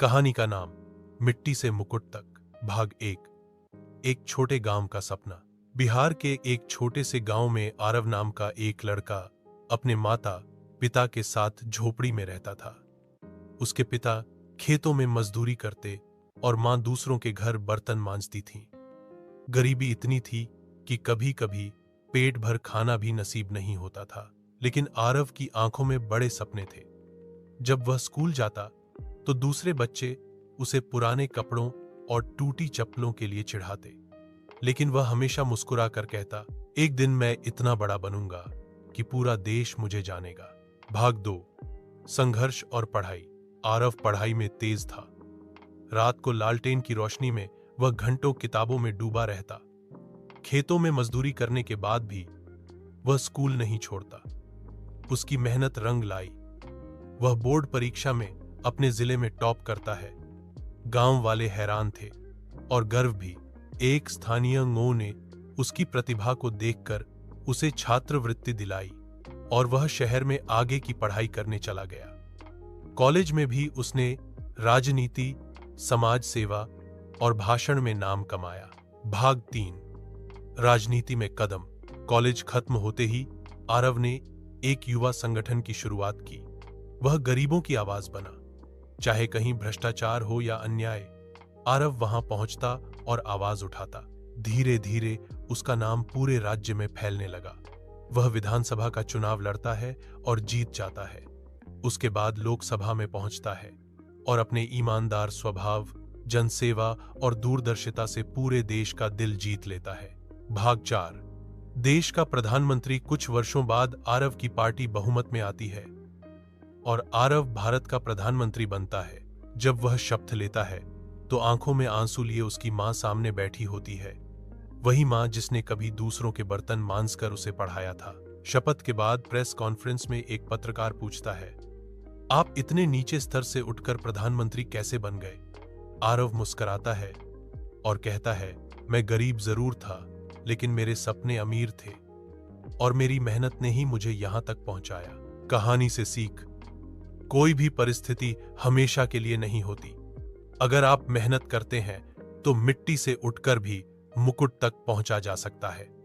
कहानी का नाम मिट्टी से मुकुट तक भाग एक छोटे गांव का सपना। बिहार के एक छोटे से गांव में आरव नाम का एक लड़का अपने माता पिता के साथ झोपड़ी में रहता था। उसके पिता खेतों में मजदूरी करते और मां दूसरों के घर बर्तन मांजती थीं। गरीबी इतनी थी कि कभी कभी पेट भर खाना भी नसीब नहीं होता था, लेकिन आरव की आंखों में बड़े सपने थे। जब वह स्कूल जाता तो दूसरे बच्चे उसे पुराने कपड़ों और टूटी चप्पलों के लिए चिढ़ाते, लेकिन वह हमेशा मुस्कुरा कर कहता, एक दिन मैं इतना बड़ा बनूंगा कि पूरा देश मुझे जानेगा। भाग 2, संघर्ष और पढ़ाई। आरव पढ़ाई में तेज था। रात को लालटेन की रोशनी में वह घंटों किताबों में डूबा रहता। खेतों में मजदूरी करने के बाद भी वह स्कूल नहीं छोड़ता। उसकी मेहनत रंग लाई। वह बोर्ड परीक्षा में अपने जिले में टॉप करता है। गांव वाले हैरान थे और गर्व भी। एक स्थानीय ngो ने उसकी प्रतिभा को देखकर उसे छात्रवृत्ति दिलाई और वह शहर में आगे की पढ़ाई करने चला गया। कॉलेज में भी उसने राजनीति, समाज सेवा और भाषण में नाम कमाया। भाग 3, राजनीति में कदम। कॉलेज खत्म होते ही आरव ने एक युवा संगठन की शुरुआत की। वह गरीबों की आवाज बना। चाहे कहीं भ्रष्टाचार हो या अन्याय, आरव वहां पहुंचता और आवाज उठाता। धीरे धीरे उसका नाम पूरे राज्य में फैलने लगा। वह विधानसभा का चुनाव लड़ता है और जीत जाता है। उसके बाद लोकसभा में पहुंचता है और अपने ईमानदार स्वभाव, जनसेवा और दूरदर्शिता से पूरे देश का दिल जीत लेता है। भाग 4, देश का प्रधानमंत्री। कुछ वर्षों बाद आरव की पार्टी बहुमत में आती है और आरव भारत का प्रधानमंत्री बनता है। जब वह शपथ लेता है तो आंखों में आंसू लिए उसकी मां सामने बैठी होती है। वही मां जिसने कभी दूसरों के बर्तन मांजकर उसे पढ़ाया था। शपथ के बाद प्रेस कॉन्फ्रेंस में एक पत्रकार पूछता है, आप इतने नीचे स्तर से उठकर प्रधानमंत्री कैसे बन गए? आरव मुस्कुराता है और कहता है, मैं गरीब जरूर था, लेकिन मेरे सपने अमीर थे और मेरी मेहनत ने ही मुझे यहां तक पहुंचाया। कहानी से सीख, कोई भी परिस्थिति हमेशा के लिए नहीं होती। अगर आप मेहनत करते हैं तो मिट्टी से उठकर भी मुकुट तक पहुंचा जा सकता है।